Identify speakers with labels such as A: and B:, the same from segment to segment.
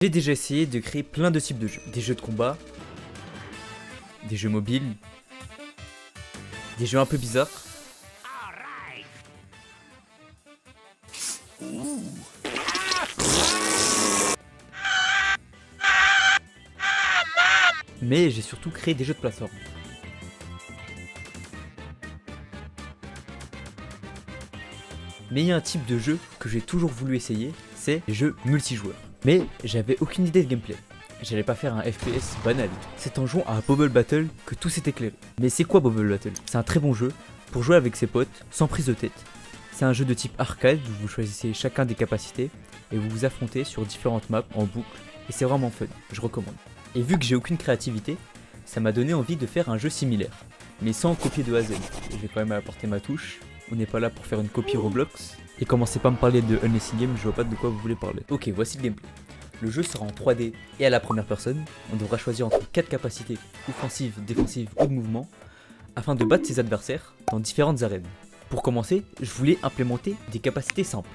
A: J'ai déjà essayé de créer plein de types de jeux. Des jeux de combat, des jeux mobiles, des jeux un peu bizarres. Mais j'ai surtout créé des jeux de plateforme. Mais il y a un type de jeu que j'ai toujours voulu essayer, c'est les jeux multijoueurs. Mais j'avais aucune idée de gameplay. J'allais pas faire un FPS banal. C'est en jouant à Bubble Battle que tout s'est éclairé. Mais c'est quoi Bubble Battle? C'est un très bon jeu pour jouer avec ses potes, sans prise de tête. C'est un jeu de type arcade où vous choisissez chacun des capacités et vous vous affrontez sur différentes maps en boucle. Et c'est vraiment fun, je recommande. Et vu que j'ai aucune créativité, ça m'a donné envie de faire un jeu similaire. Mais sans copier de A à Z. Je vais quand même apporter ma touche. On n'est pas là pour faire une copie Roblox. Et commencez pas à me parler de Unless Game, je vois pas de quoi vous voulez parler. Ok, voici le gameplay. Le jeu sera en 3D et à la première personne. On devra choisir entre 4 capacités, offensives, défensives ou de mouvement, afin de battre ses adversaires dans différentes arènes. Pour commencer, je voulais implémenter des capacités simples.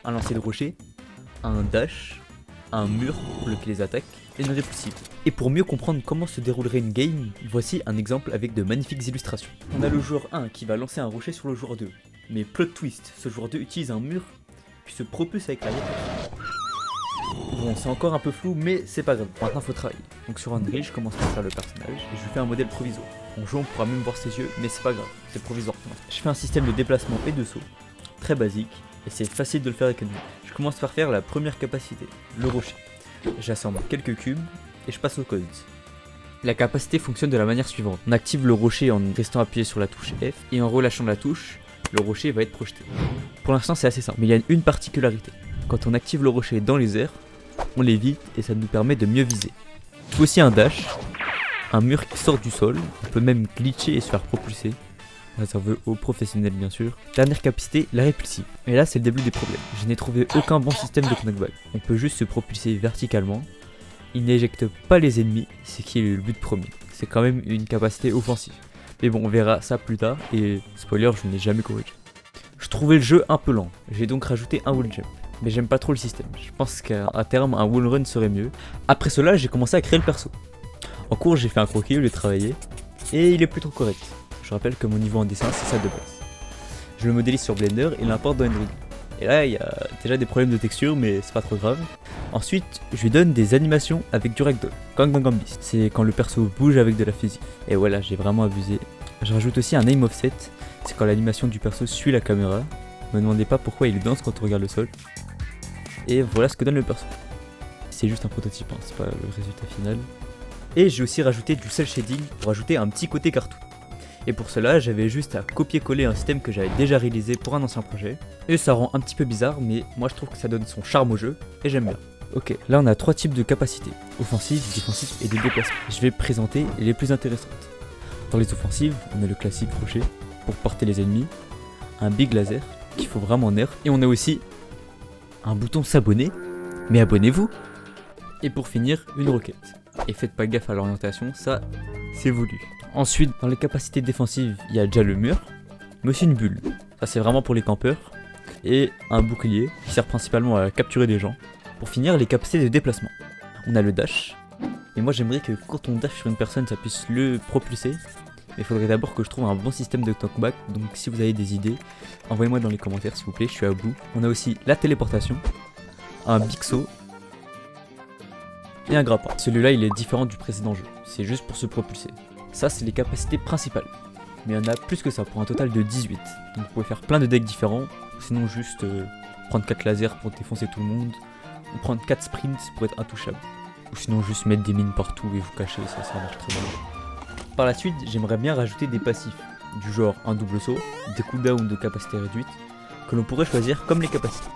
A: Un lancer de rocher, un dash, un mur pour bloquer les attaques, et une répulsive. Et pour mieux comprendre comment se déroulerait une game, voici un exemple avec de magnifiques illustrations. On a le joueur 1 qui va lancer un rocher sur le joueur 2. Mais plot twist, ce joueur 2 utilise un mur, puis se propulse avec la répulsive. Bon, c'est encore un peu flou, mais c'est pas grave, maintenant faut travailler. Donc sur Unreal, je commence par faire le personnage, et je lui fais un modèle provisoire. En jouant, on pourra même voir ses yeux, mais c'est pas grave, c'est provisoire. Je fais un système de déplacement et de saut, très basique, et c'est facile de le faire avec un mur. Je commence par faire la première capacité, le rocher. J'assemble quelques cubes, et je passe au code. La capacité fonctionne de la manière suivante. On active le rocher en restant appuyé sur la touche F, et en relâchant la touche, le rocher va être projeté. Pour l'instant c'est assez simple, mais il y a une particularité. Quand on active le rocher dans les airs, on l'évite et ça nous permet de mieux viser. Il faut aussi un dash, un mur qui sort du sol, on peut même glitcher et se faire propulser. Réservé aux professionnels bien sûr. Dernière capacité, la répulsive. Et là c'est le début des problèmes. Je n'ai trouvé aucun bon système de knockback. On peut juste se propulser verticalement. Il n'éjecte pas les ennemis, ce qui est le but premier. C'est quand même une capacité offensive. Mais bon, on verra ça plus tard, et spoiler, je n'ai jamais corrigé. Je trouvais le jeu un peu lent, j'ai donc rajouté un wall jump. Mais j'aime pas trop le système, je pense qu'à terme un wall run serait mieux. Après cela, j'ai commencé à créer le perso. En cours, j'ai fait un croquis, je l'ai travaillé, et il est plutôt correct. Je rappelle que mon niveau en dessin, c'est ça de base. Je le modélise sur Blender et l'importe dans Unreal. Et là, il y a déjà des problèmes de texture, mais c'est pas trop grave. Ensuite, je lui donne des animations avec du ragdoll. Gangnam Beast, c'est quand le perso bouge avec de la physique. Et voilà, j'ai vraiment abusé. Je rajoute aussi un aim offset, c'est quand l'animation du perso suit la caméra. Me demandez pas pourquoi il danse quand on regarde le sol. Et voilà ce que donne le perso. C'est juste un prototype, hein, c'est pas le résultat final. Et j'ai aussi rajouté du cel shading pour ajouter un petit côté cartoon. Et pour cela, j'avais juste à copier-coller un système que j'avais déjà réalisé pour un ancien projet. Et ça rend un petit peu bizarre, mais moi je trouve que ça donne son charme au jeu, et j'aime bien. Ok, là on a 3 types de capacités, offensive, défensive et de déplacement. Je vais présenter les plus intéressantes. Dans les offensives, on a le classique rocher pour porter les ennemis, un big laser qu'il faut vraiment nerf, et on a aussi un bouton s'abonner, mais abonnez-vous. Et pour finir, une roquette. Et faites pas gaffe à l'orientation, ça c'est voulu. Ensuite, dans les capacités défensives, il y a déjà le mur, mais aussi une bulle. Ça c'est vraiment pour les campeurs. Et un bouclier qui sert principalement à capturer des gens. Pour finir, les capacités de déplacement. On a le dash. Et moi j'aimerais que quand on dash sur une personne, ça puisse le propulser. Mais il faudrait d'abord que je trouve un bon système de knockback. Donc si vous avez des idées, envoyez-moi dans les commentaires s'il vous plaît, je suis à bout. On a aussi la téléportation, un big saut et un grappin. Celui-là il est différent du précédent jeu, c'est juste pour se propulser. Ça c'est les capacités principales. Mais il y en a plus que ça pour un total de 18. Donc vous pouvez faire plein de decks différents. Sinon juste prendre 4 lasers pour défoncer tout le monde. Ou prendre 4 sprints pour être intouchable. Ou sinon juste mettre des mines partout et vous cacher, ça marche très bien. Par la suite, j'aimerais bien rajouter des passifs, du genre un double saut, des cooldowns de capacité réduite, que l'on pourrait choisir comme les capacités.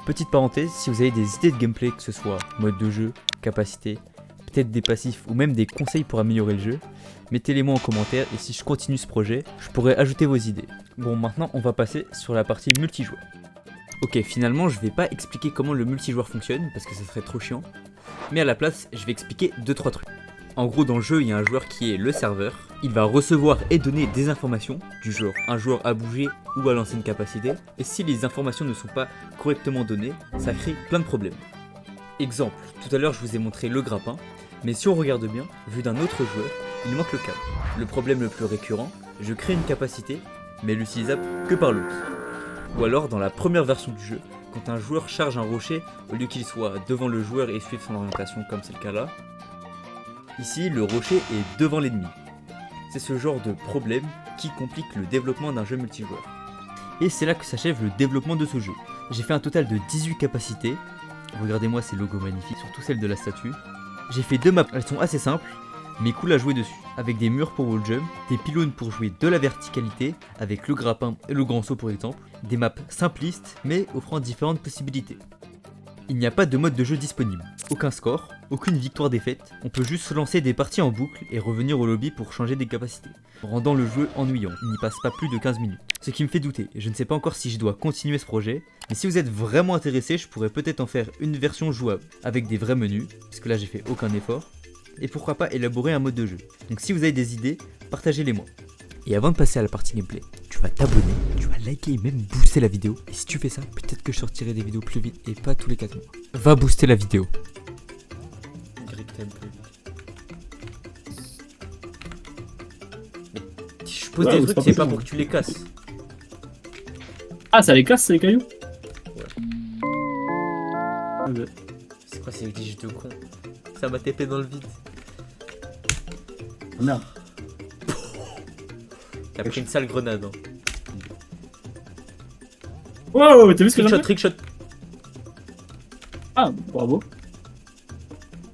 A: Petite parenthèse, si vous avez des idées de gameplay, que ce soit mode de jeu, capacité, peut-être des passifs ou même des conseils pour améliorer le jeu, mettez-les moi en commentaire et si je continue ce projet, je pourrais ajouter vos idées. Bon, maintenant on va passer sur la partie multijoueur. Ok, finalement je vais pas expliquer comment le multijoueur fonctionne parce que ça serait trop chiant, mais à la place je vais expliquer 2-3 trucs. En gros dans le jeu il y a un joueur qui est le serveur, il va recevoir et donner des informations du genre un joueur a bougé ou a lancé une capacité, et si les informations ne sont pas correctement données, ça crée plein de problèmes. Exemple, tout à l'heure je vous ai montré le grappin, mais si on regarde bien, vu d'un autre joueur, il manque le câble. Le problème le plus récurrent, je crée une capacité, mais elle utilisable que par l'autre. Ou alors dans la première version du jeu, quand un joueur charge un rocher, au lieu qu'il soit devant le joueur et suive son orientation comme c'est le cas là, ici le rocher est devant l'ennemi. C'est ce genre de problème qui complique le développement d'un jeu multijoueur. Et c'est là que s'achève le développement de ce jeu. J'ai fait un total de 18 capacités. Regardez-moi ces logos magnifiques, surtout celle de la statue. J'ai fait 2 maps, elles sont assez simples, mais cool à jouer dessus. Avec des murs pour wall jump, des pylônes pour jouer de la verticalité, avec le grappin et le grand saut pour exemple. Des maps simplistes, mais offrant différentes possibilités. Il n'y a pas de mode de jeu disponible, aucun score, aucune victoire-défaite, on peut juste se lancer des parties en boucle et revenir au lobby pour changer des capacités, rendant le jeu ennuyant, il n'y passe pas plus de 15 minutes. Ce qui me fait douter, je ne sais pas encore si je dois continuer ce projet, mais si vous êtes vraiment intéressé, je pourrais peut-être en faire une version jouable, avec des vrais menus, parce que là j'ai fait aucun effort, et pourquoi pas élaborer un mode de jeu. Donc si vous avez des idées, partagez-les moi. Et avant de passer à la partie gameplay, tu vas t'abonner, tu vas liker et même booster la vidéo. Et si tu fais ça, peut-être que je sortirai des vidéos plus vite et pas tous les 4 mois. Va booster la vidéo. Mais je pose des trucs, c'est pas pour que tu les casses.
B: Ah, ça les casse, c'est les cailloux?
A: Ouais. C'est quoi ces glitches de con? Ça m'a TP dans le vide.
B: Oh, merde.
A: T'as pris une sale grenade. Hein.
B: Wow, t'as vu ce que j'ai fait?
A: Trickshot.
B: Ah, bravo.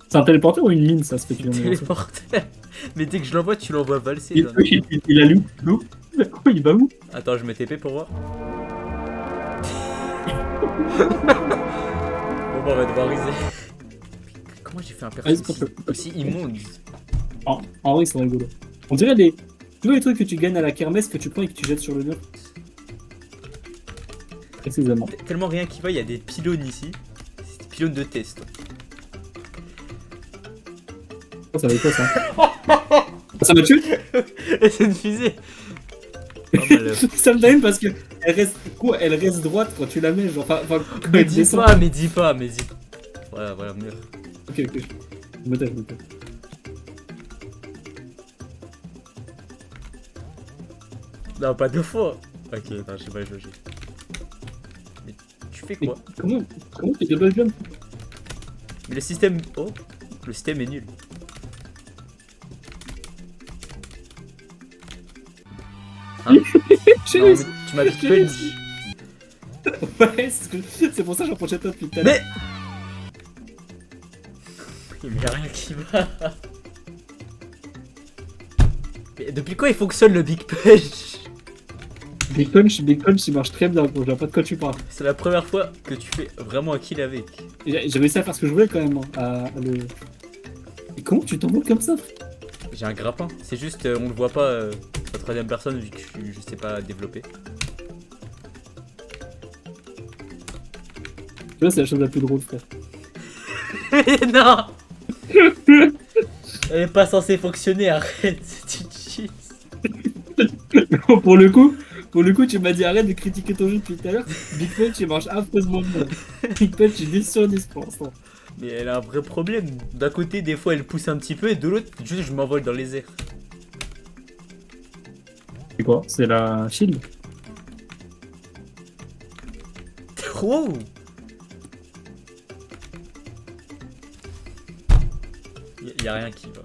B: C'est un téléporteur ou une mine, ça, ce que tu viens de lancer?
A: Téléporteur. Mais dès que je l'envoie, tu l'envoies valser.
B: Il a lu. Où? Il va où?
A: Attends, je mets TP pour voir. Bon, bah, on va devoir riser. Comment j'ai fait un perso aussi immonde?
B: En vrai, c'est rigolo. On dirait des. Tu vois les trucs que tu gagnes à la kermesse que tu prends et que tu jettes sur le mur? Précisément.
A: Tellement rien qui va, il y a des pylônes ici. C'est des pylônes de test.
B: Oh, ça va être quoi ça? Ça m'a tué?
A: C'est une fusée. Mal,
B: ça me donne parce que elle reste droite quand tu la mets, genre. Enfin,
A: mais dis pas. Voilà, mur.
B: Ok. Je me tais.
A: Non, pas deux fois. Ok, non, j'ai pas joué. Mais tu fais quoi?
B: Comment tu double jump?
A: Mais le système... Oh, le système est nul. Hein? Non, mais tu m'as vite punch.
B: Ouais, c'est pour ça que j'en prochais toi depuis tout à l'heure.
A: Mais y'a rien qui va. Mais depuis quand il fonctionne le Big Punch?
B: Big Punch, il marche très bien, je vois pas de quoi tu parles.
A: C'est la première fois que tu fais vraiment un kill avec.
B: J'ai réussi à faire ce que je voulais quand même. Et comment tu t'envoles comme ça?
A: J'ai un grappin, c'est juste on le voit pas en troisième personne vu que je sais pas développer.
B: Tu vois, c'est la chose la plus drôle, frère.
A: Non. Elle est pas censée fonctionner, arrête, c'est une cheat.
B: Pour le coup, tu m'as dit arrête de critiquer ton jeu depuis tout à l'heure. Big Punch, il marche affreusement bien. Big Punch, il est 10 sur 10 pour l'instant.
A: Mais elle a un vrai problème. D'un côté, des fois, elle pousse un petit peu, et de l'autre, juste je m'envole dans les airs.
B: C'est quoi? C'est la shield?
A: Wow. Y'a rien qui va.